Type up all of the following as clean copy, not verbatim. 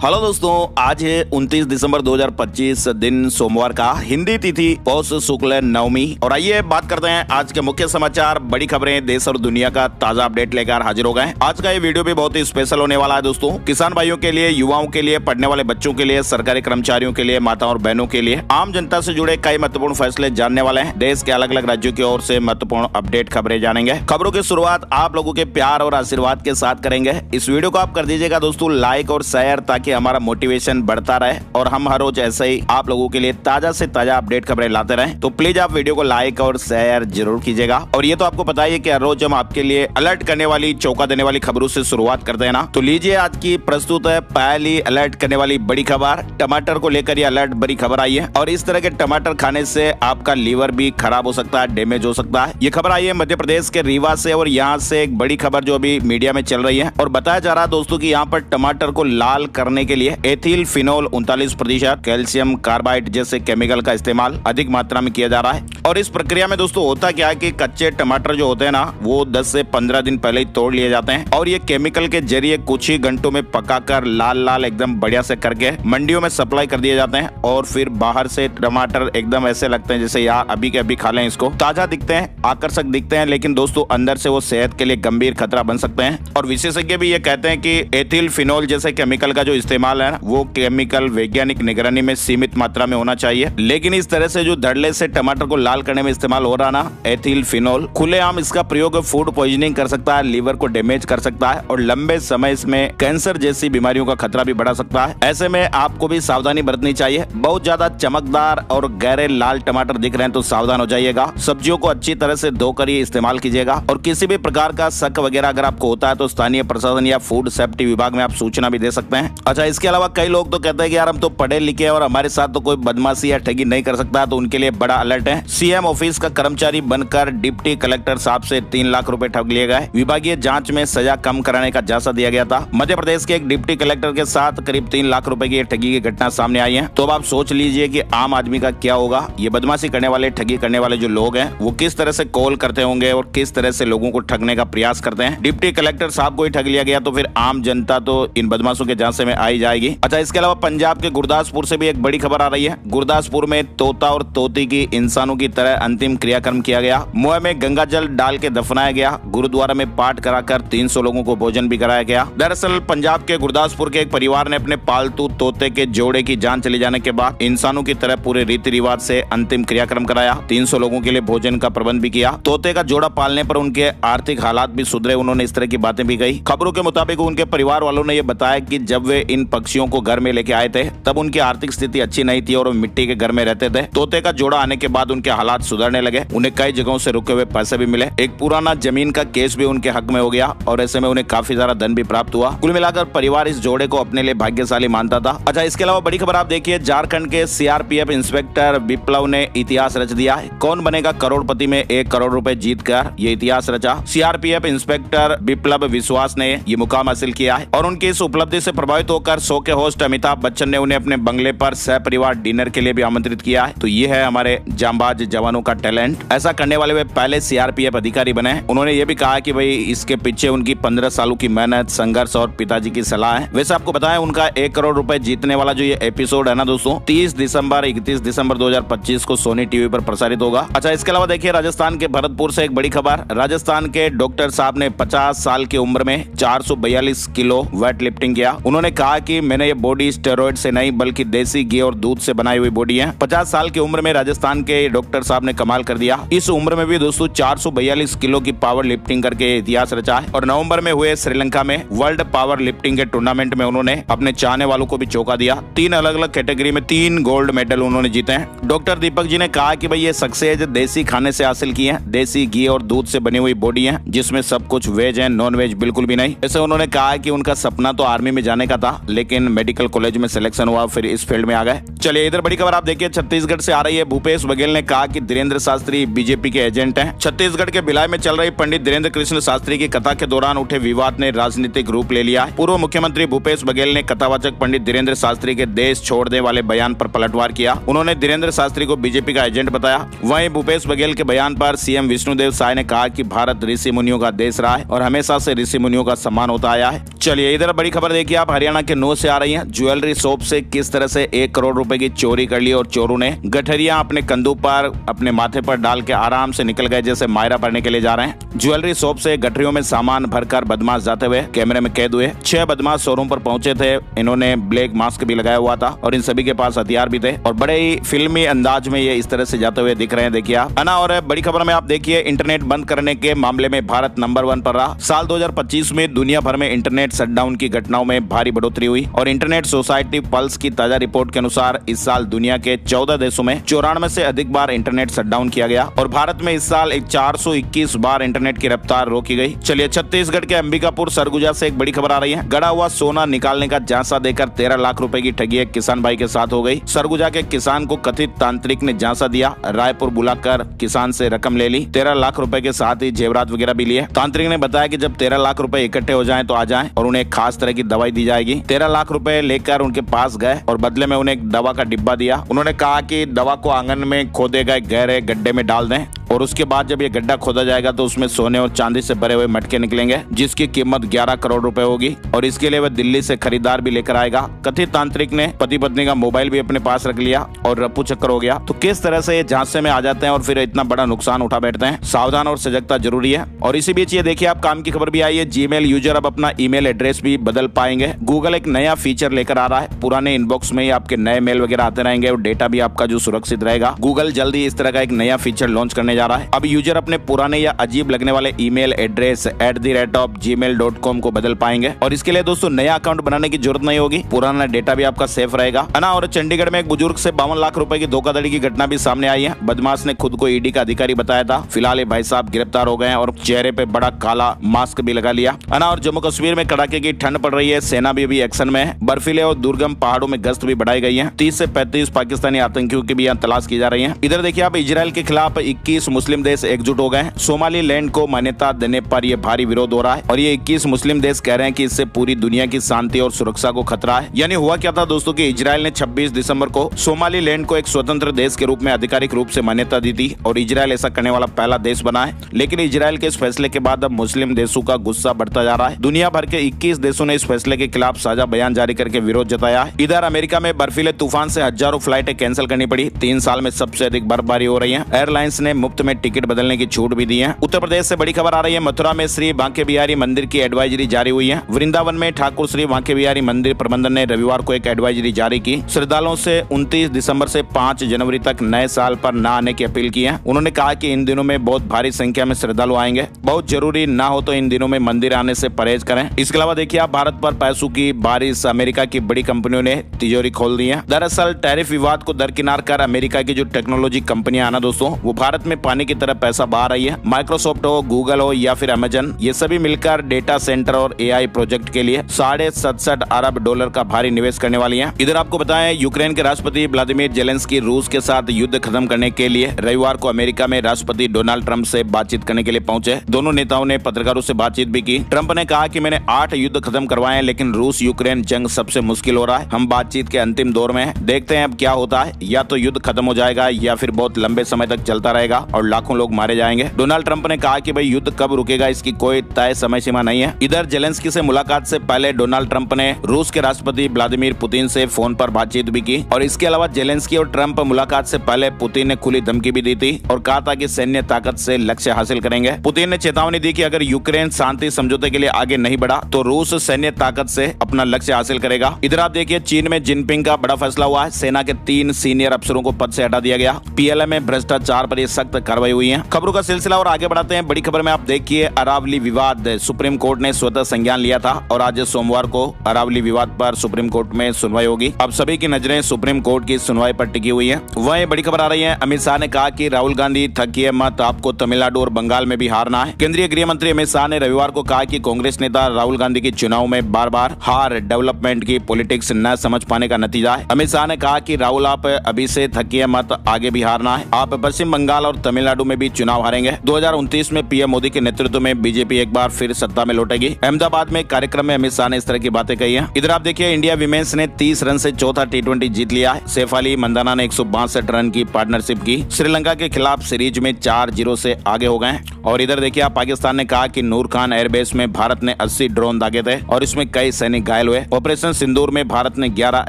Hello दोस्तों, आज है 29 दिसंबर 2025 दिन सोमवार का, हिंदी तिथि पौष शुक्ल नवमी। और आइए बात करते हैं आज के मुख्य समाचार, बड़ी खबरें, देश और दुनिया का ताजा अपडेट लेकर हाजिर हो गए। आज का ये वीडियो भी बहुत ही स्पेशल होने वाला है दोस्तों। किसान भाइयों के लिए, युवाओं के लिए, पढ़ने वाले बच्चों के लिए, सरकारी कर्मचारियों के लिए, माताओं और बहनों के लिए, आम जनता से जुड़े कई महत्वपूर्ण फैसले जानने वाले हैं। देश के अलग अलग राज्यों की ओर से महत्वपूर्ण अपडेट खबरें जानेंगे। खबरों की शुरुआत आप लोगों के प्यार और आशीर्वाद के साथ करेंगे। इस वीडियो को आप कर दीजिएगा दोस्तों लाइक और शेयर, ताकि हमारा मोटिवेशन बढ़ता रहे और हम हर रोज ऐसे ही आप लोगों के लिए ताजा से ताजा अपडेट खबरें लाते रहें। तो प्लीज आप वीडियो को लाइक और शेयर जरूर कीजिएगा। और ये तो आपको पता ही है कि हर रोज हम आपके लिए अलर्ट करने वाली, चौंका देने वाली खबरों से शुरुआत करते हैं ना। तो लीजिए, आज की प्रस्तुत है पहली अलर्ट करने वाली बड़ी खबर। टमाटर को लेकर ये अलर्ट बड़ी खबर आई है और इस तरह के टमाटर खाने से आपका लीवर भी खराब हो सकता है, डैमेज हो सकता है। ये खबर आई है मध्य प्रदेश के रीवा से और यहाँ से एक बड़ी खबर जो अभी मीडिया में चल रही है और बताया जा रहा है दोस्तों की यहाँ पर टमाटर को लाल करने के लिए एथिल फिनोल 39%, कैल्शियम कार्बाइड जैसे केमिकल का इस्तेमाल अधिक मात्रा में किया जा रहा है। और इस प्रक्रिया में दोस्तों होता क्या है कि कच्चे टमाटर जो होते हैं ना, वो 10 से 15 दिन पहले ही तोड़ लिए जाते हैं और ये केमिकल के जरिए कुछ ही घंटों में पकाकर लाल लाल एकदम बढ़िया से करके मंडियों में सप्लाई कर दिए जाते हैं। और फिर बाहर से टमाटर एकदम ऐसे लगते हैं जैसे यार अभी के अभी खा लें इसको। ताजा दिखते हैं, आकर्षक दिखते हैं, लेकिन दोस्तों अंदर से वो सेहत के लिए गंभीर खतरा बन सकते हैं। और विशेषज्ञ भी ये कहते हैं कि एथिल फिनोल जैसे केमिकल का जो इस्तेमाल है वो केमिकल वैज्ञानिक निगरानी में सीमित मात्रा में होना चाहिए। लेकिन इस तरह से जो धड़ल्ले से टमाटर को लाल करने में इस्तेमाल हो रहा ना एथिल फिनोल, खुलेआम इसका प्रयोग फूड पॉइजनिंग कर सकता है, लीवर को डैमेज कर सकता है और लंबे समय इसमें कैंसर जैसी बीमारियों का खतरा भी बढ़ा सकता है। ऐसे में आपको भी सावधानी बरतनी चाहिए। बहुत ज्यादा चमकदार और गहरे लाल टमाटर दिख रहे हैं तो सावधान हो जाइएगा। सब्जियों को अच्छी तरह से धोकर ही इस्तेमाल कीजिएगा और किसी भी प्रकार का शक वगैरह अगर आपको होता है तो स्थानीय प्रशासन या फूड सेफ्टी विभाग में आप सूचना भी दे सकते हैं। अच्छा, इसके अलावा कई लोग तो कहते हैं कि यार हम तो पढ़े लिखे और हमारे साथ तो कोई बदमाशी या ठगी नहीं कर सकता, तो उनके लिए बड़ा अलर्ट है। सीएम ऑफिस का कर्मचारी बनकर डिप्टी कलेक्टर साहब से 3 लाख रुपए ठग लिए गए। विभागीय जांच में सजा कम कराने का जायजा दिया गया था। मध्य प्रदेश के एक डिप्टी कलेक्टर के साथ करीब 3 लाख रुपए की ठगी की घटना सामने आई है। तो अब आप सोच लीजिए कि आम आदमी का क्या होगा। ये बदमाशी करने वाले, ठगी करने वाले जो लोग हैं वो किस तरह से कॉल करते होंगे और किस तरह से लोगों को ठगने का प्रयास करते हैं। डिप्टी कलेक्टर साहब को ही ठग लिया गया तो फिर आम जनता तो इन बदमाशों के झांसे में आई जाएगी। अच्छा, इसके अलावा पंजाब के गुरदासपुर से भी एक बड़ी खबर आ रही है। गुरदासपुर में तोता और तोती की इंसानों की तरह अंतिम क्रियाक्रम किया गया। मुंह में गंगा जल डाल के दफनाया गया। गुरुद्वारा में पाठ कराकर 300 लोगों को भोजन भी कराया गया। दरअसल पंजाब के गुरदासपुर के एक परिवार ने अपने पालतू तोते के जोड़े की जान चले जाने के बाद इंसानों की तरह पूरे रीति रिवाज से अंतिम क्रियाक्रम कराया। 300 लोगों के लिए भोजन का प्रबंध भी किया। तोते का जोड़ा पालने पर उनके आर्थिक हालात भी सुधरे। उन्होंने इस तरह की बातें भी कही। खबरों के मुताबिक उनके परिवार वालों ने यह बताया कि जब वे इन पक्षियों को घर में लेके आए थे तब उनकी आर्थिक स्थिति अच्छी नहीं थी और वो मिट्टी के घर में रहते थे। तोते का जोड़ा आने के बाद उनके हालात सुधरने लगे। उन्हें कई जगहों से रुके हुए पैसे भी मिले। एक पुराना जमीन का केस भी उनके हक में हो गया और ऐसे में उन्हें काफी सारा धन भी प्राप्त हुआ। कुल मिलाकर परिवार इस जोड़े को अपने लिए भाग्यशाली मानता था। अच्छा, इसके अलावा बड़ी खबर आप देखिए, झारखंड के सीआरपीएफ इंस्पेक्टर विप्लव ने इतिहास रच दिया। कौन बनेगा करोड़पति में 1 करोड़ रुपए जीतकर, ये इतिहास रचा। सीआरपीएफ इंस्पेक्टर विप्लव विश्वास ने ये मुकाम हासिल किया है और उनकी इस उपलब्धि से प्रभावित होकर शो के होस्ट अमिताभ बच्चन ने उन्हें अपने बंगले पर सहपरिवार डिनर के लिए भी आमंत्रित किया है। तो ये है हमारे जांबाज जवानों का टैलेंट। ऐसा करने वाले वे पहले सीआरपीएफ अधिकारी बने। उन्होंने ये भी कहा कि भाई इसके पीछे उनकी 15 सालों की मेहनत, संघर्ष और पिताजी की सलाह है। वैसे आपको बताएं, उनका 1 करोड़ रुपए जीतने वाला जो ये एपिसोड है ना दोस्तों, 31 दिसंबर 2025 को सोनी टीवी पर प्रसारित होगा। अच्छा, इसके अलावा देखिए, राजस्थान के भरतपुर से एक बड़ी खबर। राजस्थान के डॉक्टर साहब ने 50 साल की उम्र में 442 किलो वेट लिफ्टिंग किया। उन्होंने कहा कि मैंने ये बॉडी स्टेरॉइड से नहीं बल्कि देसी घी और दूध से बनाई हुई बॉडी है। 50 साल की उम्र में राजस्थान के डॉक्टर साहब ने कमाल कर दिया। इस उम्र में भी दोस्तों 442 किलो की पावर लिफ्टिंग करके इतिहास रचा है। और नवंबर में हुए श्रीलंका में वर्ल्ड पावर लिफ्टिंग के टूर्नामेंट में उन्होंने अपने चाहने वालों को भी चौंका दिया। 3 अलग अलग कैटेगरी में 3 गोल्ड मेडल उन्होंने जीते हैं। डॉक्टर दीपक जी ने कहा कि भाई ये सक्सेस देसी खाने से हासिल की है। देसी घी और दूध से बनी हुई बॉडी है जिसमें सब कुछ वेज है, नॉन वेज बिल्कुल भी नहीं। ऐसे उन्होंने कहा कि उनका सपना तो आर्मी में जाने का था, लेकिन मेडिकल कॉलेज में सिलेक्शन हुआ, फिर इस फील्ड में आ गए। चलिए, इधर बड़ी खबर आप देखिए, छत्तीसगढ़ से आ रही है। भूपेश बघेल ने कहा कि धीरेन्द्र शास्त्री बीजेपी के एजेंट हैं। छत्तीसगढ़ के भिलाई में चल रही पंडित धीरेन्द्र कृष्ण शास्त्री की कथा के दौरान उठे विवाद ने राजनीतिक रूप ले लिया। पूर्व मुख्यमंत्री भूपेश बघेल ने कथावाचक पंडित धीरेन्द्र शास्त्री के देश छोड़ने वाले बयान पर पलटवार किया। उन्होंने धीरेन्द्र शास्त्री को बीजेपी का एजेंट बताया। वहीं भूपेश बघेल के बयान पर सीएम विष्णुदेव साय ने कहा कि भारत ऋषि मुनियों का देश रहा है और हमेशा से ऋषि मुनियों का सम्मान होता आया है। चलिए, इधर बड़ी खबर देखिए आप, हरियाणा के न्यूज से आ रही है। ज्वेलरी शॉप से किस तरह से 1 करोड़ रुपए की चोरी कर ली और चोरों ने गठरिया अपने कंधों पर अपने माथे पर डाल के आराम से निकल गए, जैसे मायरा पढ़ने के लिए जा रहे हैं। ज्वेलरी शॉप से गठरियों में सामान भरकर बदमाश जाते हुए कैमरे में कैद हुए। 6 बदमाश शोरूम पर पहुंचे थे। इन्होंने ब्लैक मास्क भी लगाया हुआ था और इन सभी के पास हथियार भी थे और बड़े ही फिल्मी अंदाज में ये इस तरह से जाते हुए दिख रहे हैं। देखिए आप, है ना। और बड़ी खबर में आप देखिए, इंटरनेट बंद करने के मामले में भारत नंबर 1 पर रहा। साल 2025 में दुनिया भर में इंटरनेट शटडाउन की घटनाओं में भारी बढ़ोतरी हुई और इंटरनेट सोसाइटी पल्स की ताजा रिपोर्ट के अनुसार इस साल दुनिया के 14 देशों में 94 से अधिक बार इंटरनेट शटडाउन किया गया और भारत में इस साल 421 बार इंटरनेट की रफ्तार रोकी गई। चलिए, छत्तीसगढ़ के अंबिकापुर सरगुजा से एक बड़ी खबर आ रही है। गड़ा हुआ सोना निकालने का झांसा देकर 13 लाख रुपए की ठगी एक किसान भाई के साथ हो गई। सरगुजा के किसान को कथित तांत्रिक ने झांसा दिया, रायपुर बुलाकर किसान से रकम ले ली। 13 लाख रुपए के साथ ही जेवरात वगैरह भी लिए। तांत्रिक ने बताया कि जब 13 लाख रुपए इकट्ठे हो जाएं तो आ जाएं और उन्हें एक खास तरह की दवाई दी जाएगी। 13 लाख रुपए लेकर उनके पास गए और बदले में उन्हें एक दवा का डिब्बा दिया। उन्होंने कहा कि दवा को आंगन में खोदे गए गहरे गड्ढे में डाल दें और उसके बाद जब ये गड्ढा खोदा जाएगा तो उसमें सोने और चांदी से भरे हुए मटके निकलेंगे, जिसकी कीमत 11 करोड़ रुपए होगी और इसके लिए वह दिल्ली से खरीदार भी लेकर आएगा। कथित तांत्रिक ने पति पत्नी का मोबाइल भी अपने पास रख लिया और रफू चक्कर हो गया। तो किस तरह से ये झांसे में आ जाते हैं और फिर इतना बड़ा नुकसान उठा बैठते हैं। सावधान और सजगता जरूरी है। और इसी बीच ये देखिए आप, काम की खबर भी आई है। जीमेल यूजर अब अपना ईमेल एड्रेस भी बदल पाएंगे। गूगल एक नया फीचर लेकर आ रहा है। पुराने इनबॉक्स में ही आपके नए मेल वगैरह आते रहेंगे और डेटा भी आपका जो सुरक्षित रहेगा। गूगल जल्दी इस तरह का एक नया फीचर लॉन्च करने जा रहा है। अब यूजर अपने पुराने या अजीब लगने वाले ईमेल एड्रेस @gmail.com को बदल पाएंगे और इसके लिए दोस्तों नया अकाउंट बनाने की जरूरत नहीं होगी। पुराना डेटा भी आपका सेफ रहेगा, है ना। और चंडीगढ़ में एक बुजुर्ग से 52 लाख रुपए की धोखाधड़ी की घटना भी सामने आई है। बदमाश ने खुद को ईडी का अधिकारी बताया था। फिलहाल ये भाई साहब गिरफ्तार हो गए हैं और चेहरे पे बड़ा काला मास्क भी लगा लिया, है ना। और जम्मू कश्मीर में कड़ाके की ठंड पड़ रही है। सेना भी अभी एक्शन में है। बर्फीले और दुर्गम पहाड़ों में गश्त भी बढ़ाई गई है। 30 से 35 पाकिस्तानी आतंकियों की भी यहाँ तलाश की जा रही है। इधर देखिए आप, इजराइल के खिलाफ 21 मुस्लिम देश एकजुट हो गए हैं। सोमालीलैंड को मान्यता देने पर यह भारी विरोध हो रहा है और ये 21 मुस्लिम देश कह रहे हैं कि इससे पूरी दुनिया की शांति और सुरक्षा को खतरा है। यानी हुआ क्या था दोस्तों कि इजराइल ने 26 दिसंबर को सोमालीलैंड को एक स्वतंत्र देश के रूप में आधिकारिक रूप से मान्यता दी थी और इजराइल ऐसा करने वाला पहला देश बना है। लेकिन इजराइल के इस फैसले के बाद अब मुस्लिम देशों का गुस्सा बढ़ता जा रहा है। दुनिया भर के 21 देशों ने इस फैसले के खिलाफ साझा बयान जारी करके विरोध जताया है। इधर अमेरिका में बर्फीले तूफान से हजारों फ्लाइटें कैंसिल करनी पड़ी। 3 साल में सबसे अधिक बर्फबारी हो रही है। एयरलाइंस ने मुफ्त में टिकट बदलने की छूट भी दी है। उत्तर प्रदेश से बड़ी खबर आ रही है। मथुरा में श्री बांके बिहारी मंदिर की एडवाइजरी जारी हुई है। वृंदावन में ठाकुर श्री बांके बिहारी मंदिर प्रबंधन ने रविवार को एक एडवाइजरी जारी की। श्रद्धालुओं से 29 दिसंबर से 5 जनवरी तक नए साल पर न आने की अपील की है। उन्होंने कहा कि इन दिनों में बहुत भारी संख्या में श्रद्धालु आएंगे। बहुत जरूरी ना हो तो इन दिनों में मंदिर आने से परहेज करें। इसके अलावा देखिए आप, भारत पर पैसों की बारिश। अमेरिका की बड़ी कंपनियों ने तिजोरी खोल दी है। दरअसल टैरिफ विवाद को दरकिनार कर अमेरिका की जो टेक्नोलॉजी कंपनियां आना दोस्तों, वो भारत में पानी की तरह पैसा बहा रही है। माइक्रोसॉफ्ट हो, गूगल हो या फिर अमेजन, ये सभी मिलकर डेटा सेंटर और एआई प्रोजेक्ट के लिए $67.5 अरब का भारी निवेश करने वाली हैं। इधर आपको बताएं, यूक्रेन के राष्ट्रपति व्लादिमीर जेलेंस्की रूस के साथ युद्ध खत्म करने के लिए रविवार को अमेरिका में राष्ट्रपति डोनाल्ड ट्रंप से बातचीत करने के लिए पहुंचे। दोनों नेताओं ने पत्रकारों से बातचीत भी की। ट्रंप ने कहा कि मैंने 8 युद्ध खत्म करवाए हैं, लेकिन रूस यूक्रेन जंग सबसे मुश्किल हो रहा है। हम बातचीत के अंतिम दौर में हैं। देखते हैं अब क्या होता है। या तो युद्ध खत्म हो जाएगा या फिर बहुत लंबे समय तक चलता रहेगा और लाखों लोग मारे जाएंगे। डोनाल्ड ट्रंप ने कहा कि भाई युद्ध कब रुकेगा इसकी कोई तय समय सीमा नहीं है। इधर जेलेंस्की से मुलाकात से पहले डोनाल्ड ट्रंप ने रूस के राष्ट्रपति व्लादिमीर पुतिन से फोन पर बातचीत भी की और इसके अलावा जेलेंस्की और ट्रंप मुलाकात से पहले पुतिन ने खुली धमकी भी दी थी और कहा था कि सैन्य ताकत से लक्ष्य हासिल करेंगे। पुतिन ने चेतावनी दी कि अगर यूक्रेन शांति समझौते के लिए आगे नहीं बढ़ा तो रूस सैन्य ताकत से अपना लक्ष्य हासिल करेगा। इधर आप देखिए, चीन में जिनपिंग का बड़ा फैसला हुआ है। सेना के 3 सीनियर अफसरों को पद से हटा दिया गया। पीएलए में भ्रष्टाचार पर यह सख्त कार्रवाई हुई है। खबरों का सिलसिला और आगे बढ़ाते हैं। बड़ी खबर में आप देखिए, अरावली विवाद। सुप्रीम कोर्ट ने स्वतः संज्ञान लिया था और आज सोमवार को अरावली विवाद पर सुप्रीम कोर्ट में सुनवाई होगी। अब सभी की नजरें सुप्रीम कोर्ट की सुनवाई पर टिकी हुई है। वहीं बड़ी खबर आ रही है, अमित शाह ने कहा कि राहुल गांधी थकिए मत, आपको तमिलनाडु और बंगाल में भी हारना है। केंद्रीय गृह मंत्री अमित शाह ने रविवार को कहा कि कांग्रेस नेता राहुल गांधी की चुनाव में बार बार हार डेवलपमेंट की पॉलिटिक्स न समझ पाने का नतीजा है। अमित शाह ने कहा कि राहुल, आप अभी से थकिए मत, आगे भी हारना है। आप पश्चिम बंगाल और तमिलनाडु में भी चुनाव हारेंगे। 2029 में पीएम मोदी के नेतृत्व में बीजेपी एक बार फिर सत्ता में लौटेगी। अहमदाबाद में कार्यक्रम में अमित शाह ने इस तरह की बातें कही है। इधर आप देखिए इंडिया विमेंस ने 30 रन से चौथा T20 जीत लिया है। सैफ अली मंदाना ने 162 रन की पार्टनरशिप की। श्रीलंका के खिलाफ सीरीज में 4-0 से आगे हो गए। और इधर देखिए आप पाकिस्तान ने कहा कि नूर खान एयरबेस में भारत ने 80 ड्रोन दागे थे और इसमें कई सैनिक घायल हुए। ऑपरेशन सिंदूर में भारत ने 11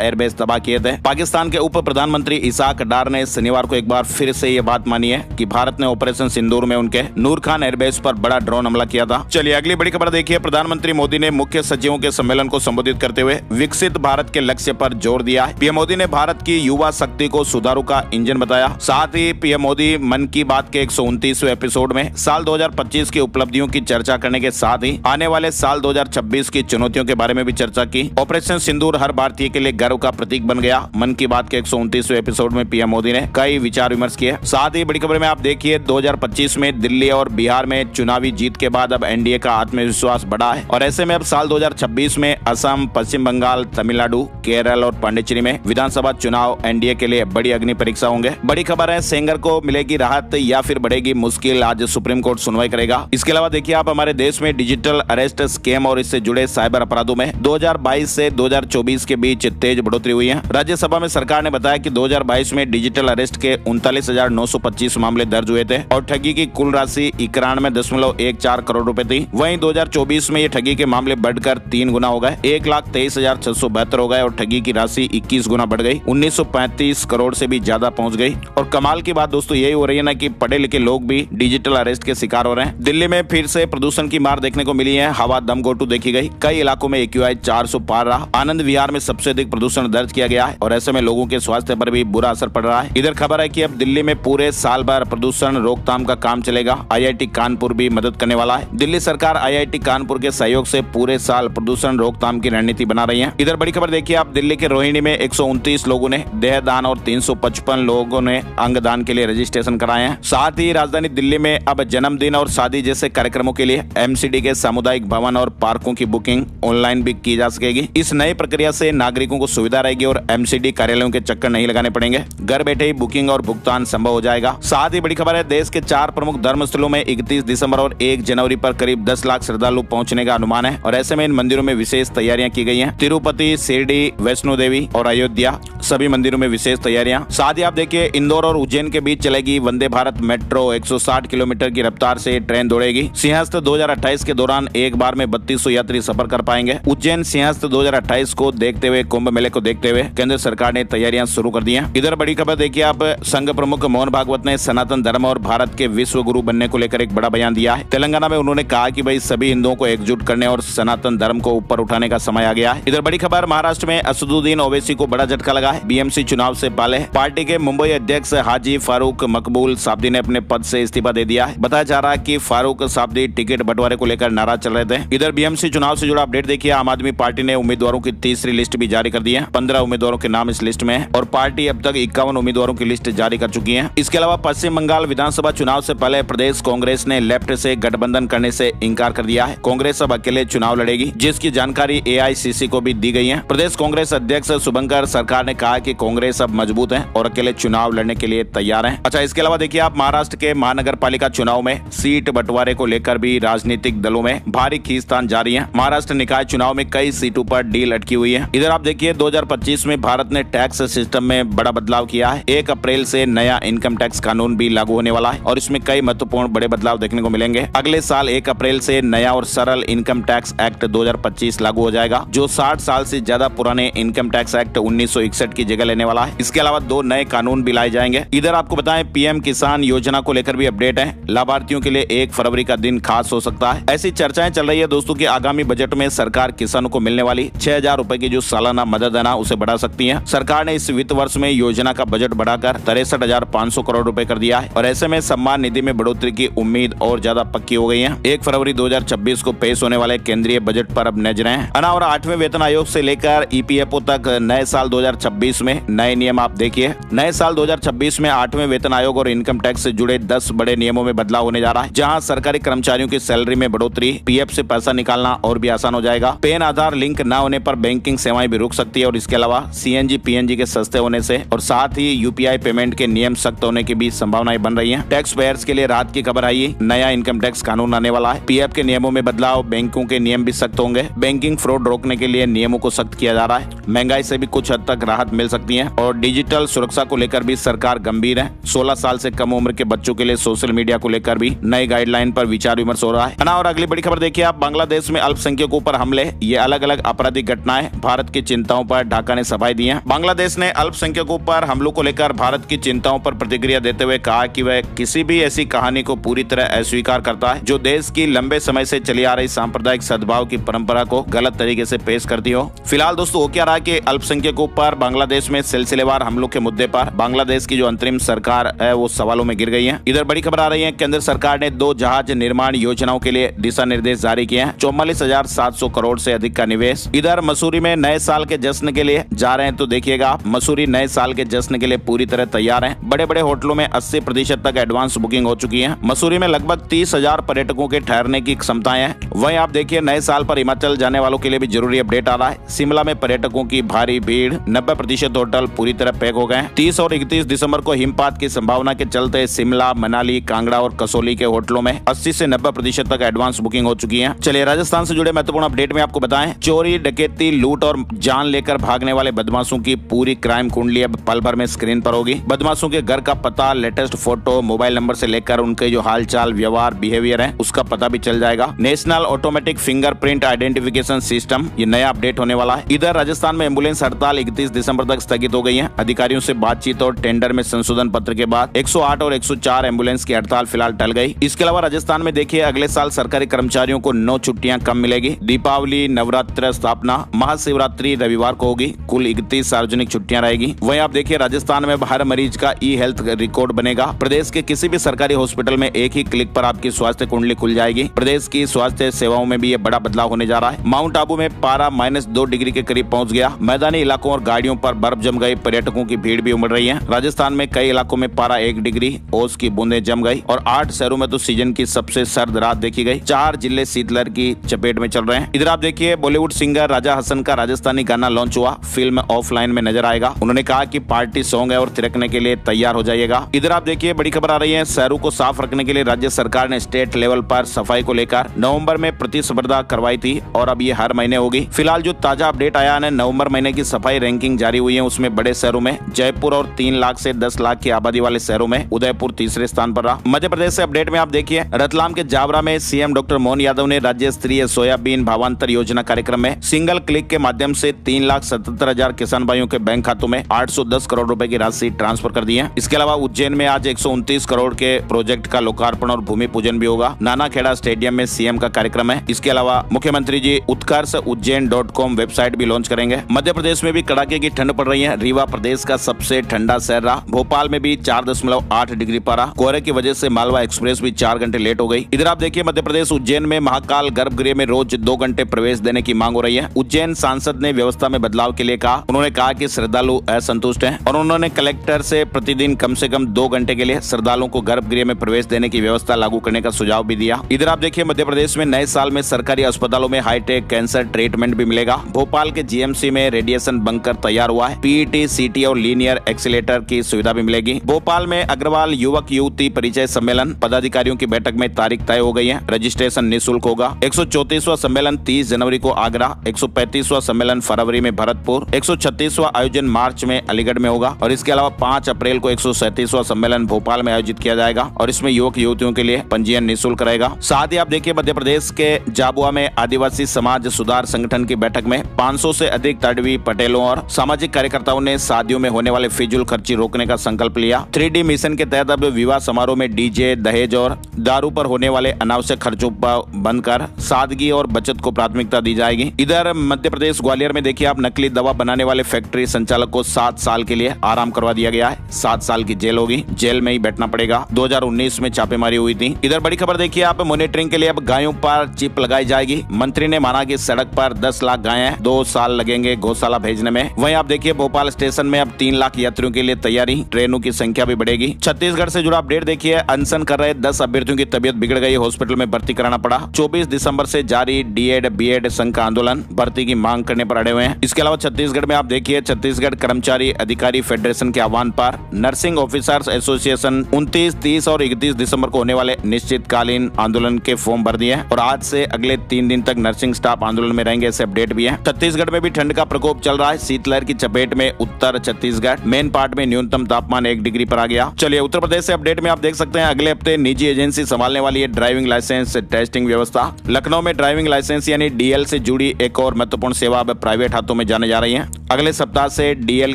एयरबेस तबाह किए थे। पाकिस्तान के उप प्रधानमंत्री इसाक डार ने शनिवार को एक बार फिर से ये बात मानी है कि भारत ने ऑपरेशन सिंदूर में उनके नूर खान एयरबेस पर बड़ा ड्रोन हमला किया था। चलिए अगली बड़ी खबर देखिए। प्रधानमंत्री मोदी ने मुख्य सचिवों के सम्मेलन को संबोधित करते हुए विकसित भारत के लक्ष्य पर जोर दिया है। पीएम मोदी ने भारत की युवा शक्ति को सुधारू का इंजन बताया। साथ ही पीएम मोदी मन की बात के 129वें एपिसोड में साल 2025 की उपलब्धियों की चर्चा करने के साथ ही आने वाले साल 2026 की चुनौतियों के बारे में भी चर्चा की। ऑपरेशन सिंदूर हर भारतीय के लिए गर्व का प्रतीक बन गया। मन की बात के 129वें एपिसोड में पीएम मोदी ने कई विचार विमर्श किए। साथ ही बड़ी खबर में आप देखिए 2025 में दिल्ली और बिहार में चुनावी जीत के बाद अब एनडीए का आत्मविश्वास बढ़ा है और ऐसे में अब साल 2026 में असम, पश्चिम बंगाल, तमिलनाडु, केरल और पांडिचेरी में विधानसभा चुनाव एनडीए के लिए बड़ी अग्नि परीक्षा होंगे। बड़ी खबर है सेंगर को मिलेगी राहत या फिर बढ़ेगी मुश्किल, आज सुप्रीम कोर्ट सुनवाई करेगा। इसके अलावा देखिए आप हमारे देश में डिजिटल अरेस्ट स्कैम और इससे जुड़े साइबर अपराधों में 2022 से 2024 के बीच तेज बढ़ोतरी हुई है। राज्यसभा में सरकार ने बताया कि 2022 में डिजिटल अरेस्ट के 39,925 मामले दर्ज हुए थे और ठगी की कुल राशि 91.14 करोड़ रुपए थी। वहीं 2024 में ये ठगी के मामले बढ़कर 3 गुना हो गए, 1,23,672 हो गए और ठगी की राशि 21 गुना बढ़ गई, 1935 करोड़ से भी ज्यादा पहुंच गई। और कमाल की बात दोस्तों यही हो रही है ना कि पढ़े लिखे लोग भी डिजिटल अरेस्ट के शिकार हो रहे हैं। दिल्ली में फिर से प्रदूषण की मार देखने को मिली है। हवा दम घोटू देखी गई। कई इलाकों में AQI 400 पार रहा। आनंद विहार में सबसे अधिक प्रदूषण दर्ज किया गया है और ऐसे में लोगों के स्वास्थ्य पर भी बुरा असर पड़ रहा है। इधर खबर है कि अब दिल्ली में पूरे साल भर प्रदूषण रोकथाम का काम चलेगा। IIT कानपुर भी मदद करने वाला है। दिल्ली सरकार IIT कानपुर के सहयोग से पूरे साल प्रदूषण रोकथाम की रणनीति बना रही है। इधर बड़ी खबर देखिए आप दिल्ली के रोहिणी में 129 लोगों ने देहदान और 355 लोगों ने अंगदान के लिए रजिस्ट्रेशन कराए हैं। साथ ही राजधानी दिल्ली में अब जन्मदिन और शादी जैसे कार्यक्रमों के लिए MCD के सामुदायिक भवन और पार्कों की बुकिंग ऑनलाइन भी की जा सकेगी। इस नई प्रक्रिया से नागरिकों को सुविधा रहेगी और MCD कार्यालयों के चक्कर नहीं लगाने पड़ेंगे। घर बैठे ही बुकिंग और भुगतान संभव हो जाएगा। साथ ही बड़ी खबर है देश के 4 प्रमुख धर्मस्थलों में 31 दिसंबर और 1 जनवरी पर करीब 10 लाख श्रद्धालु पहुंचने का अनुमान है और ऐसे में इन मंदिरों में विशेष तैयारियां की गई हैं। तिरुपति, शिरडी, वैष्णो देवी और अयोध्या सभी मंदिरों में विशेष तैयारियां। साथ ही आप देखिए इंदौर और उज्जैन के बीच चलेगी वंदे भारत मेट्रो। 160 किलोमीटर की रफ्तार से ट्रेन दौड़ेगी। सिंहस्थ 2028 के दौरान एक बार में 3200 यात्री सफर कर पाएंगे। उज्जैन सिंहस्थ 2028 को देखते हुए, कुंभ मेले को देखते हुए केंद्र सरकार ने तैयारियां शुरू कर दी हैं। इधर बड़ी खबर देखिए आप संघ प्रमुख मोहन भागवत ने सनातन धर्म और भारत के विश्व गुरु बनने को लेकर एक बड़ा बयान दिया है। तेलंगाना में उन्होंने कहा कि भाई सभी हिंदुओं को एकजुट करने और सनातन धर्म को ऊपर उठाने का समय आ गया है। इधर बड़ी खबर महाराष्ट्र में असदुद्दीन ओवैसी को बड़ा झटका लगा है। BMC चुनाव से पहले पार्टी के मुंबई अध्यक्ष हाजी फारूक मकबूल साब्दी ने अपने पद से इस्तीफा दे दिया है। बताया जा रहा है कि फारूक साब्दी टिकट बंटवारे को लेकर नाराज चल रहे थे। इधर BMC चुनाव से जुड़ा अपडेट देखिए। आम आदमी पार्टी ने उम्मीदवारों की तीसरी लिस्ट भी जारी कर दी है। 15 उम्मीदवारों के नाम इस लिस्ट में है और पार्टी अब तक 51 उम्मीदवारों की लिस्ट जारी कर चुकी है। इसके अलावा पश्चिम बंगाल विधानसभा चुनाव से पहले प्रदेश कांग्रेस ने लेफ्ट से गठबंधन करने से इंकार कर दिया है। कांग्रेस अब अकेले चुनाव लड़ेगी, जिसकी जानकारी AICC को भी दी गई है। प्रदेश कांग्रेस अध्यक्ष शुभंकर सरकार ने कहा कि कांग्रेस अब मजबूत है और अकेले चुनाव लड़ने के लिए तैयार है। अच्छा, इसके अलावा देखिए आप महाराष्ट्र के महानगर पालिका चुनाव में सीट बंटवारे को लेकर भी राजनीतिक दलों में भारी खींचतान जारी है। महाराष्ट्र निकाय चुनाव में कई सीटों पर डील अटकी हुई है। इधर आप देखिए 2025 में भारत ने टैक्स सिस्टम में बड़ा बदलाव किया है। 1 अप्रैल से नया इनकम टैक्स कानून भी लागू होने वाला है और इसमें कई महत्वपूर्ण बड़े बदलाव देखने को मिलेंगे। अगले साल 1 अप्रैल से नया और सरल इनकम टैक्स एक्ट 2025 लागू हो जाएगा, जो 60 साल से ज्यादा पुराने इनकम टैक्स एक्ट 1961 की जगह लेने वाला है। इसके अलावा 2 नए कानून भी लाए जाएंगे। इधर आपको बताएं PM किसान योजना को लेकर भी अपडेट है। लाभार्थियों के लिए 1 फरवरी का दिन खास हो सकता है। ऐसी चर्चाएं चल रही है दोस्तों की आगामी बजट में सरकार किसानों को मिलने वाली 6,000 रुपए की जो सालाना मदद है ना, उसे बढ़ा सकती है। सरकार ने इस वित्त वर्ष में योजना का बजट बढ़ाकर 63,500 करोड़ रुपए कर दिया है और ऐसे में सम्मान निधि में बढ़ोतरी की उम्मीद और ज्यादा पक्की हो गई है। 1 फरवरी 2026 को पेश होने वाले केंद्रीय बजट पर अब नजरें हैं। और 8वें वेतन आयोग से लेकर EPFO तक नए साल 2026 में नए नियम आप देखिए। नए साल 2026 में 8वें वेतन आयोग और इनकम टैक्स से जुड़े 10 बड़े नियमों में बदलाव होने जा रहा है, जहां सरकारी कर्मचारियों की सैलरी में बढ़ोतरी, PF से पैसा निकालना और भी आसान हो जाएगा। पैन आधार लिंक न होने पर बैंकिंग सेवाएं भी रुक सकती है और इसके अलावा CNG PNG के सस्ते होने से और साथ ही UPI पेमेंट के नियम सख्त होने की भी संभावना संभावनाएं बन रही हैं। टैक्स पेयर्स के लिए राहत की खबर आई, नया इनकम टैक्स कानून आने वाला है। पीएफ के नियमों में बदलाव, बैंकों के नियम भी सख्त होंगे। बैंकिंग फ्रॉड रोकने के लिए नियमों को सख्त किया जा रहा है। महंगाई से भी कुछ हद तक राहत मिल सकती है और डिजिटल सुरक्षा को लेकर भी सरकार गंभीर है। 16 साल से कम उम्र के बच्चों के लिए सोशल मीडिया को लेकर भी नई गाइडलाइन पर विचार विमर्श हो रहा है। और अगली बड़ी खबर देखिए आप, बांग्लादेश में अल्पसंख्यकों पर हमले, ये अलग अलग आपराधिक घटनाएं, भारत की चिंताओं पर ढाका ने सफाई दी है। बांग्लादेश ने अल्पसंख्यकों पर हमलों को लेकर भारत की चिंताओं पर प्रतिक्रिया देते हुए कहा कि वह किसी भी ऐसी कहानी को पूरी तरह अस्वीकार करता है जो देश की लंबे समय से चली आ रही सांप्रदायिक सद्भाव की परंपरा को गलत तरीके से पेश करती हो। फिलहाल दोस्तों हो क्या रहा कि अल्पसंख्यकों पर बांग्लादेश में सिलसिलेवार हमलों के मुद्दे पर बांग्लादेश की जो अंतरिम सरकार है वो सवालों में गिर गई है। इधर बड़ी खबर आ रही है, केंद्र सरकार ने 2 जहाज निर्माण योजनाओं के लिए दिशा निर्देश जारी किए हैं। 44,700 करोड़ से अधिक का निवेश। इधर मसूरी में नए साल के जश्न के लिए जा रहे हैं, तो देखिएगा आप, मसूरी नए साल के जश्न के लिए पूरी तरह तैयार है। बड़े बड़े होटलों में 80% तक एडवांस बुकिंग हो चुकी है। मसूरी में लगभग 30,000 पर्यटकों के ठहरने की क्षमताएं हैं। वहीं आप देखिए नए साल पर हिमाचल जाने वालों के लिए भी जरूरी अपडेट आ रहा है। शिमला में पर्यटकों की भारी भीड़, 90% होटल पूरी तरह पैक हो गए हैं। 30 और 31 दिसंबर को हिमपात की संभावना के चलते शिमला, मनाली, कांगड़ा और कसौली के होटलों में 80 से 90% तक एडवांस बुकिंग हो चुकी है। चलिए राजस्थान से जुड़े महत्वपूर्ण अपडेट में आपको बताएं, चोरी, डकैती, लूट और जान लेकर भागने वाले बदमाशों की पूरी क्राइम कुंडली अब पल भर में स्क्रीन पर होगी। बदमाशों के घर का पता, लेटेस्ट फोटो, मोबाइल नंबर से लेकर उनके जो हालचाल, व्यवहार, बिहेवियर है उसका पता भी चल जाएगा। National automatic fingerprint identification system, ये नया अपडेट होने वाला है। इधर राजस्थान में एम्बुलेंस हड़ताल 31 दिसंबर तक स्थगित हो गई है। अधिकारियों से बातचीत और टेंडर में संशोधन पत्र के बाद 108 और 104 एम्बुलेंस की हड़ताल फिलहाल टल गई। इसके अलावा राजस्थान में देखिए अगले साल सरकारी कर्मचारियों को 9 छुट्टियां कम मिलेगी। दीपावली, नवरात्र, स्थापना, महाशिवरात्रि रविवार को होगी। कुल 31 सार्वजनिक छुट्टियां रहेगी। वहीं आप देखिए राजस्थान में हर मरीज का ई हेल्थ रिकॉर्ड बनेगा। प्रदेश के किसी भी सरकारी हॉस्पिटल में एक ही क्लिक पर आपकी स्वास्थ्य कुंडली खुल जाएगी। प्रदेश की स्वास्थ्य सेवाओं में भी ये बड़ा बदलाव होने जा रहा है। माउंट आबू में पारा -2 डिग्री के करीब पहुंच गया। मैदानी इलाकों और गाड़ियों पर बर्फ जम गई। पर्यटकों की भीड़ भी उमड़ रही है। राजस्थान में कई इलाकों में पारा 1 डिग्री, ओस की बूंदें जम गई और 8 शहरों में तो सीजन की सबसे सर्द रात देखी गई। 4 जिले शीतलहर की चपेट में चल रहे हैं। इधर आप देखिए बॉलीवुड सिंगर राजा हसन का राजस्थानी गाना लॉन्च हुआ। फिल्म ऑफलाइन में नजर आएगा। उन्होंने कहा कि पार्टी सॉन्ग है और थिरकने के लिए तैयार हो जाइएगा। इधर आप देखिए बड़ी खबर आ रही है, शहरों को साफ रखने के लिए राज्य सरकार ने स्टेट लेवल पर सफाई को लेकर नवंबर में प्रतिस्पर्धा करवाई थी और अब ये हर महीने होगी। फिलहाल जो ताजा अपडेट आया है, नवंबर महीने की सफाई रैंकिंग जारी हुई है। उसमें बड़े शहरों में जयपुर और 3 लाख से 10 लाख की आबादी वाले शहरों में उदयपुर तीसरे स्थान पर रहा। मध्य प्रदेश से अपडेट में आप देखिए रतलाम के जावरा में सीएम डॉक्टर मोहन यादव ने राज्य स्तरीय सोयाबीन भावांतर योजना कार्यक्रम में सिंगल क्लिक के माध्यम से 3,77,000 किसान भाइयों के बैंक खातों में 810 करोड़ रुपए की राशि ट्रांसफर कर दी है। इसके अलावा उज्जैन में आज 129 करोड़ के प्रोजेक्ट का लोकार्पण और भूमि पूजन भी होगा। नानाखेड़ा स्टेडियम में सीएम का कार्यक्रम है। इसके अलावा मुख्यमंत्री जी उत्कर्ष उज्जैन.com वेबसाइट भी लॉन्च करेंगे। मध्य प्रदेश में भी कड़ाके की ठंड पड़ रही है। रीवा प्रदेश का सबसे ठंडा शहर रहा। भोपाल में भी 4.8 डिग्री पारा। कोहरे की वजह से मालवा एक्सप्रेस भी 4 घंटे लेट हो गई। इधर आप देखिए मध्य प्रदेश उज्जैन में महाकाल गर्भगृह में रोज 2 घंटे प्रवेश देने की मांग हो रही है। उज्जैन सांसद ने व्यवस्था में बदलाव के लिए कहा। उन्होंने कहा कि श्रद्धालु असंतुष्ट हैं और उन्होंने कलेक्टर से प्रतिदिन कम से कम 2 घंटे के लिए श्रद्धालुओं को गर्भगृह में प्रवेश देने की व्यवस्था लागू करने का सुझाव भी दिया। इधर आप देखिए मध्य प्रदेश में नए साल में सरकारी अस्पतालों में हाईटेक कैंसर ट्रीटमेंट भी मिलेगा। भोपाल के जीएमसी में रेडिएशन बंकर तैयार हुआ है। पीईटी, सीटी और लीनियर एक्सीलेटर की सुविधा भी मिलेगी। भोपाल में अग्रवाल युवक युवती परिचय सम्मेलन पदाधिकारियों की बैठक में तारीख तय हो गई है। रजिस्ट्रेशन निःशुल्क होगा। 134वां सम्मेलन 30 जनवरी को आगरा, 135वां सम्मेलन फरवरी में भरतपुर, 136वां आयोजन मार्च में अलीगढ़ में होगा और इसके अलावा 5 अप्रैल को 137वां सम्मेलन भोपाल में आयोजित किया जाएगा और इसमें युवक युवतियों के लिए पंजीयन निःशुल्क रहेगा। साथ ही आप देखिए मध्य प्रदेश के झाबुआ में आदिवासी समाज सुधार संगठन की बैठक में 500 से अधिक तड़वी पटेलों और सामाजिक कार्यकर्ताओं ने शादियों में होने वाले फिजूल खर्ची रोकने का संकल्प लिया। 3D मिशन के तहत अब विवाह समारोह में डीजे, दहेज और दारू पर होने वाले अनावश्यक खर्चों पर बंद कर सादगी और बचत को प्राथमिकता दी जाएगी। इधर मध्य प्रदेश ग्वालियर में देखिए आप नकली दवा बनाने वाले फैक्ट्री संचालक को 7 साल के लिए आराम करवा दिया गया है। 7 साल की जेल होगी, जेल में ही बैठना पड़ेगा। 2019 में छापेमारी हुई थी। इधर बड़ी खबर देखिए आप, मॉनिटरिंग के लिए अब गायों पर चिप लगाई जाएगी। मंत्री ने माना कि सड़क पर 10 लाख गायें हैं, 2 साल लगेंगे गौशाला भेजने में। वहीं आप देखिए भोपाल स्टेशन में अब 3 लाख यात्रियों के लिए तैयारी, ट्रेनों की संख्या भी बढ़ेगी। छत्तीसगढ़ से जुड़ा अपडेट देखिए, अनशन कर रहे 10 अभ्यर्थियों की तबीयत बिगड़ गई, हॉस्पिटल में भर्ती कराना पड़ा। 24 दिसंबर से जारी डीएड बीएड संघ का आंदोलन, भर्ती की मांग करने पर अड़े हुए हैं। इसके अलावा छत्तीसगढ़ में आप देखिए छत्तीसगढ़ कर्मचारी अधिकारी फेडरेशन के आह्वान पर नर्सिंग ऑफिसर्स एसोसिएशन 29, 30 और 31 दिसंबर को होने वाले निश्चितकालीन आंदोलन के फॉर्म भर दिए हैं और आज से अगले 3 दिन तक नर्सिंग स्टाफ आंदोलन में रहेंगे, ऐसे अपडेट भी है। छत्तीसगढ़ में भी ठंड का प्रकोप चल रहा है। शीतलहर की चपेट में उत्तर छत्तीसगढ़, मेन पार्ट में न्यूनतम तापमान 1 डिग्री पर आ गया। चलिए उत्तर प्रदेश से अपडेट में आप देख सकते हैं अगले हफ्ते निजी एजेंसी संभालने वाली है ड्राइविंग लाइसेंस टेस्टिंग व्यवस्था। लखनऊ में ड्राइविंग लाइसेंस यानी डीएल से जुड़ी एक और महत्वपूर्ण सेवा अब प्राइवेट हाथों में जाने जा रही है। अगले सप्ताह से डीएल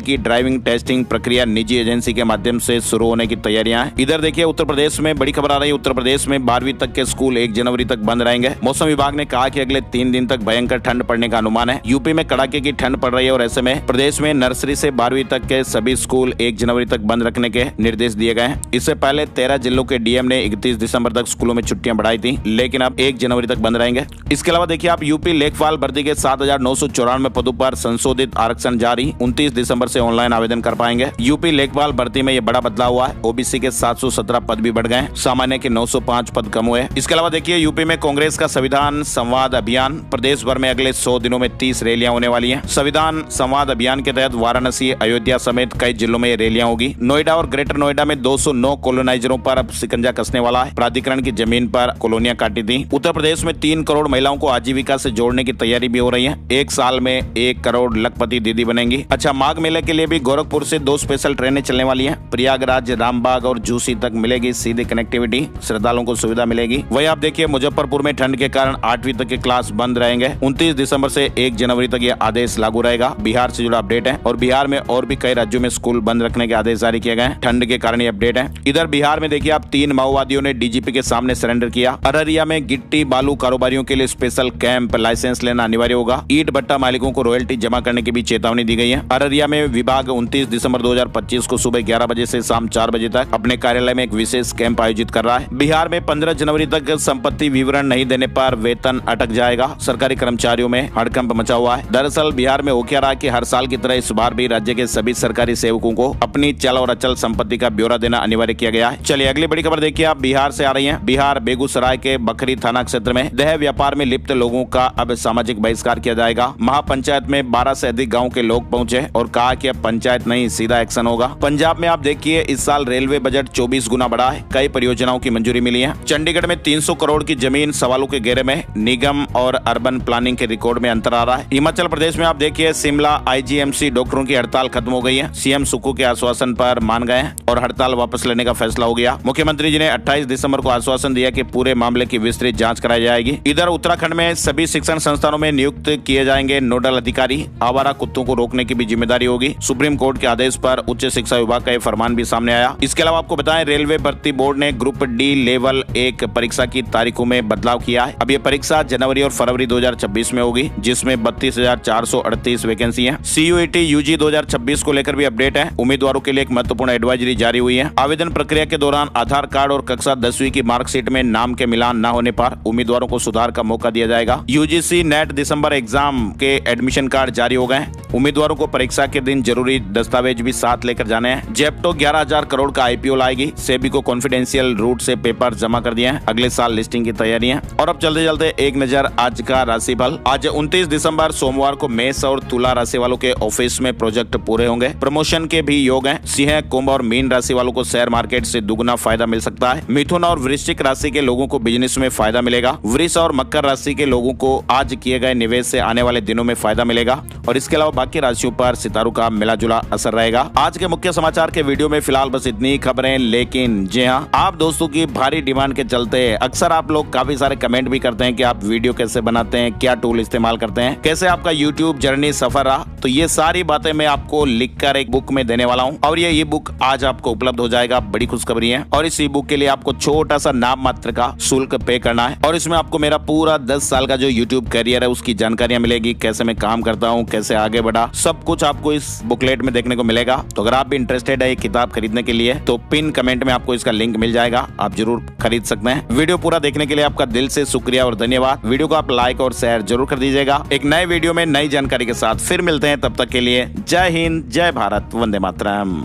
की ड्राइविंग टेस्टिंग प्रक्रिया निजी एजेंसी के माध्यम से शुरू होने की तैयारियां हैं। इधर देखिए उत्तर प्रदेश में बड़ी खबर आ रही है। उत्तर प्रदेश में 12वीं तक के स्कूल 1 जनवरी तक बंद रहेंगे। मौसम विभाग ने कहा कि अगले 3 दिन तक भयंकर ठंड पड़ने का अनुमान है। यूपी में कड़ाके की ठंड पड़ रही है और ऐसे में प्रदेश में नर्सरी से 12वीं तक के सभी स्कूल 1 जनवरी तक बंद रखने के निर्देश दिए गए हैं। इससे पहले 13 जिलों के डीएम ने 31 दिसंबर तक स्कूलों में छुट्टियां बढ़ाई थी, लेकिन अब 1 जनवरी तक बंद रहेंगे। इसके अलावा देखिए आप यूपी लेखपाल भर्ती के 7,994 पदों पर संशोधित आरक्षण जारी, 29 दिसंबर से ऑनलाइन आवेदन कर पाएंगे। यूपी लेखपाल भर्ती में ये बड़ा बदलाव हुआ है। ओबीसी के 717 पद भी बढ़ गए, सामान्य के 905 पद कम हुए। इसके अलावा देखिए यूपी में कांग्रेस का संविधान संवाद अभियान, प्रदेश भर में अगले 100 दिनों में 30 रैलियां होने वाली हैं। संविधान संवाद अभियान के तहत वाराणसी, अयोध्या समेत कई जिलों में रैलियां होगी। नोएडा और ग्रेटर नोएडा में 209 कॉलोनाइजरों पर अब शिकंजा कसने वाला है। प्राधिकरण की जमीन पर कॉलोनियां काटी थी। उत्तर प्रदेश में 3 करोड़ महिलाओं को आजीविका से जोड़ने की तैयारी भी हो रही है। 1 साल में 1 करोड़ लखपति दीदी बनेंगी। अच्छा, माघ मेले के लिए भी गोरखपुर से 2 स्पेशल ट्रेनें चलने वाली हैं। प्रयागराज, रामबाग और झूसी तक मिलेगी सीधी कनेक्टिविटी, श्रद्धालुओं को सुविधा मिलेगी। वही आप देखिए मुजफ्फरपुर में ठंड के कारण 8वीं तक के क्लास बंद रहेंगे। 29 दिसंबर से 1 जनवरी तक ये आदेश लागू रहेगा। बिहार से जुड़ा अपडेट है और बिहार में और भी कई राज्यों में स्कूल बंद रखने के आदेश जारी किए गए हैं। ठंड के कारण ये अपडेट है। इधर बिहार में देखिए आप 3 माओवादियों ने डीजीपी के सामने सरेंडर किया। अररिया में गिट्टी बालू कारोबारियों के लिए स्पेशल कैंप, लाइसेंस लेना अनिवार्य होगा। ईंट भट्टा मालिकों को रॉयल्टी जमा करने की भी चेतावनी दी गई है। अररिया में विभाग 29 दिसंबर 2025 को सुबह 11 बजे से शाम 4 बजे तक अपने कार्यालय में एक विशेष कैंप आयोजित कर रहा है। बिहार में 15 जनवरी तक संपत्ति विवरण नहीं देने पर वेतन अटक जाएगा। सरकारी कर्मचारियों में हड़कंप मचा हुआ है। दरअसल बिहार में हो क्या रहा कि हर साल की तरह इस बार भी राज्य के सभी सरकारी सेवकों को अपनी चल और अचल संपत्ति का ब्यौरा देना अनिवार्य किया गया है। चलिए अगली बड़ी खबर देखिए आप बिहार से आ रही है। बिहार बेगूसराय के बखरी थाना क्षेत्र में देह व्यापार में लिप्त लोगों का अब सामाजिक बहिष्कार किया जाएगा। महापंचायत में 12 से अधिक गाँव के लोग पहुंचे और कहा कि अब पंचायत नहीं सीधा एक्शन होगा। पंजाब में आप देखिए इस साल रेलवे बजट 24 गुना बढ़ा है। कई परियोजनाओं की मंजूरी मिली है। चंडीगढ़ में 300 करोड़ की जमीन सवालों के घेरे में, निगम और अर्बन प्लानिंग के रिकॉर्ड में अंतर आ रहा है। हिमाचल प्रदेश में आप देखिए शिमला आईजीएमसी डॉक्टरों की हड़ताल खत्म हो गई है। सीएम सुक्खू के आश्वासन पर मान गए हैं और हड़ताल वापस लेने का फैसला हो गया। मुख्यमंत्री जी ने 28 दिसंबर को आश्वासन दिया कि पूरे मामले की विस्तृत जांच कराई जाएगी। इधर उत्तराखंड में सभी शिक्षण संस्थानों में नियुक्त किए जाएंगे नोडल अधिकारी। आवारा कुत्तों को रोकने की भी जिम्मेदारी होगी। सुप्रीम कोर्ट के आदेश पर उच्च शिक्षा विभाग का फरमान भी सामने आया। इसके अलावा आपको बताएं रेलवे भर्ती बोर्ड ने ग्रुप डी लेवल 1 परीक्षा की तारीखों में बदलाव किया है। अब ये परीक्षा जनवरी और फरवरी 2026 में होगी, जिसमें 32,438 वैकेंसी है। CUET UG 2026 को लेकर भी अपडेट है। उम्मीदवारों के लिए एक महत्वपूर्ण एडवाइजरी जारी हुई है। आवेदन प्रक्रिया के दौरान आधार कार्ड और कक्षा 10वीं की मार्कशीट में नाम के मिलान न होने पर उम्मीदवारों को सुधार का मौका दिया जाएगा। UGC नेट दिसंबर एग्जाम के एडमिशन कार्ड जारी हो गए। उम्मीदवारों को परीक्षा के दिन जरूरी दस्तावेज भी साथ लेकर जाने हैं। जेप्टो 11,000 करोड़ का IPO लाएगी। सेबी को कॉन्फिडेंशियल रूट से पेपर जमा कर दिए हैं। अगले साल लिस्टिंग की तैयारी है। और अब चलते चलते एक नजर आज का राशिफल। आज 29 दिसंबर सोमवार को मेष और तुला राशि वालों के ऑफिस में प्रोजेक्ट पूरे होंगे। प्रमोशन के भी योग हैं। सिंह, कुंभ और मीन राशि वालों को शेयर मार्केट से दुगुना फायदा मिल सकता है। मिथुन और वृश्चिक राशि के लोगों को बिजनेस में फायदा मिलेगा। वृष और मकर राशि के लोगों को आज किए गए निवेश से आने वाले दिनों में फायदा मिलेगा। और इसके अलावा बाकी राशियों पर सितारों का मिला जुला असर रहेगा। आज के मुख्य समाचार के वीडियो में फिलहाल बस इतनी खबरें, लेकिन जी हाँ, आप दोस्तों की भारी डिमांड के चलते अक्सर आप लोग काफी सारे कमेंट भी करते हैं कि आप वीडियो कैसे बनाते हैं, क्या टूल इस्तेमाल करते हैं, कैसे आपका यूट्यूब जर्नी सफर रहा। तो ये सारी बातें मैं आपको लिखकर एक बुक में देने वाला हूँ और ये ई बुक आज आपको उपलब्ध हो जाएगा। बड़ी खुशखबरी है। और इस ई बुक के लिए आपको छोटा सा नाम मात्र का शुल्क पे करना है और इसमें आपको मेरा पूरा 10 साल का जो यूट्यूब करियर है उसकी जानकारियां मिलेगी, कैसे मैं काम करता हूँ, कैसे आगे बढ़ा, सब कुछ आपको इस बुकलेट में देखने को मिलेगा। तो अगर आप भी इंटरेस्टेड है ये किताब खरीदने के लिए तो पिन कमेंट में आपको इसका लिंक मिल जाएगा, आप जरूर खरीद सकते हैं। वीडियो पूरा देखने के लिए आपका दिल से शुक्रिया और धन्यवाद। वीडियो को आप लाइक और शेयर जरूर कर दीजिएगा। एक नए वीडियो में नई जानकारी के साथ फिर मिलते हैं, तब तक के लिए जय हिंद, जय भारत, वंदे मातरम।